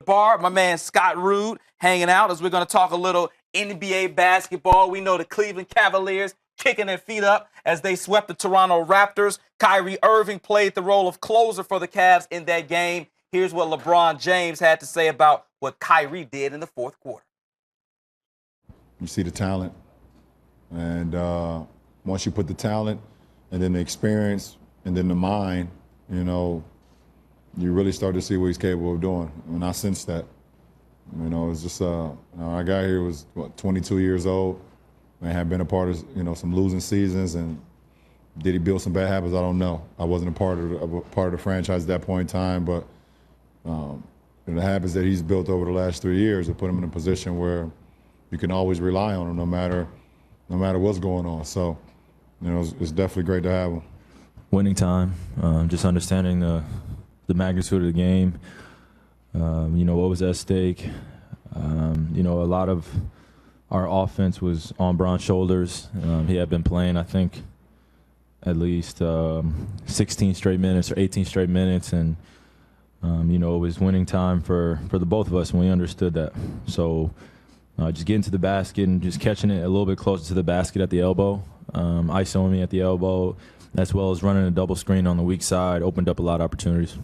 bar. My man Scott Rude hanging out as we're going to talk a little NBA basketball. We know the Cleveland Cavaliers kicking their feet up as they swept the Toronto Raptors. Kyrie Irving played the role of closer for the Cavs in that game. Here's what LeBron James had to say about what Kyrie did in the fourth quarter. You see the talent, and once you put the talent and then the experience and then the mind, you know, you really start to see what he's capable of doing. And I sensed that. You know, it's just, I got here, was, 22 years old, and had been a part of, some losing seasons. And did he build some bad habits? I don't know. I wasn't a part of the franchise at that point in time, but the habits that he's built over the last 3 years have put him in a position where you can always rely on him no matter what's going on. So, it's definitely great to have him. Winning time, just understanding the magnitude of the game, what was at stake. A lot of our offense was on Bron's shoulders. He had been playing, I think, at least 16 straight minutes or 18 straight minutes, and it was winning time for the both of us, and we understood that. So just getting to the basket and just catching it a little bit closer to the basket at the elbow, ISOing me at the elbow, as well as running a double screen on the weak side, opened up a lot of opportunities.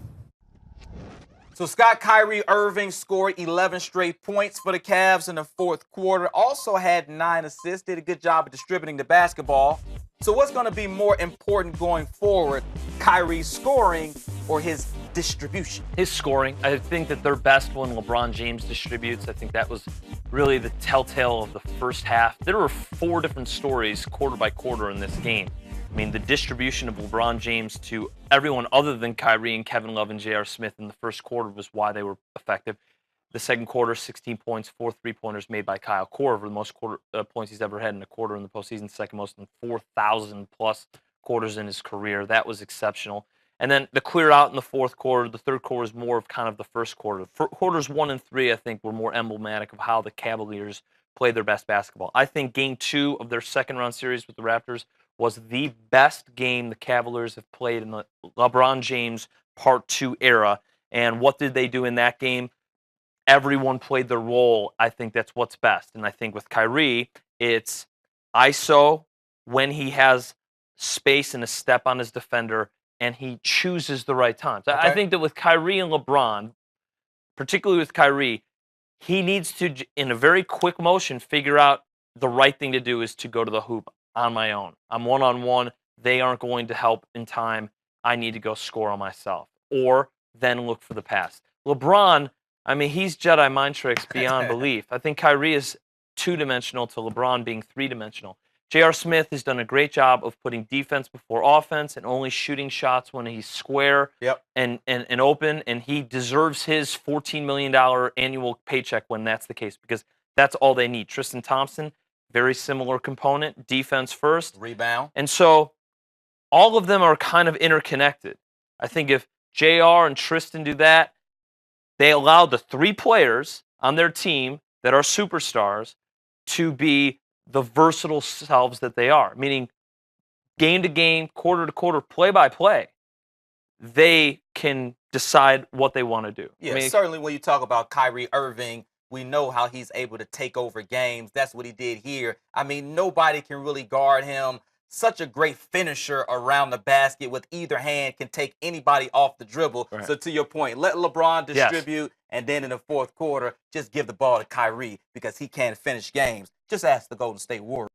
So Kyrie Irving scored 11 straight points for the Cavs in the fourth quarter. Also had 9 assists, did a good job of distributing the basketball. So what's going to be more important going forward, Kyrie's scoring or his distribution? His scoring. I think that they're best when LeBron James distributes. I think that was really the telltale of the first half. There were 4 different stories quarter by quarter in this game. I mean, the distribution of LeBron James to everyone other than Kyrie and Kevin Love and J.R. Smith in the first quarter was why they were effective. The second quarter, 16 points, 4 3-pointers made by Kyle Korver, the most points he's ever had in a quarter in the postseason, second most in 4,000-plus quarters in his career. That was exceptional. And then the clear out in the fourth quarter, the third quarter is more of kind of the first quarter. Quarters 1 and 3, I think, were more emblematic of how the Cavaliers played their best basketball. I think Game 2 of their second-round series with the Raptors was the best game the Cavaliers have played in the LeBron James Part 2 era. And what did they do in that game? Everyone played their role. I think that's what's best. And I think with Kyrie, it's ISO when he has space and a step on his defender, and he chooses the right times. Okay. I think that with Kyrie and LeBron, particularly with Kyrie, he needs to, in a very quick motion, figure out the right thing to do is to go to the hoop on my own. I'm one-on-one. They aren't going to help in time. I need to go score on myself. Or then look for the pass. LeBron, I mean, he's Jedi mind tricks beyond belief. I think Kyrie is two-dimensional to LeBron being three-dimensional. J.R. Smith has done a great job of putting defense before offense and only shooting shots when he's square and open, and he deserves his $14 million annual paycheck when that's the case, because that's all they need. Tristan Thompson, very similar component, defense first. Rebound. And so all of them are kind of interconnected. I think if J.R. and Tristan do that, they allow the 3 players on their team that are superstars to be the versatile selves that they are, meaning game to game, quarter to quarter, play by play, they can decide what they want to do. Yeah, certainly when you talk about Kyrie Irving, we know how he's able to take over games. That's what he did here. I mean, nobody can really guard him. Such a great finisher around the basket with either hand, can take anybody off the dribble. Right. So to your point, let LeBron distribute, and then in the fourth quarter, just give the ball to Kyrie because he can't finish games. Just ask the Golden State Warriors.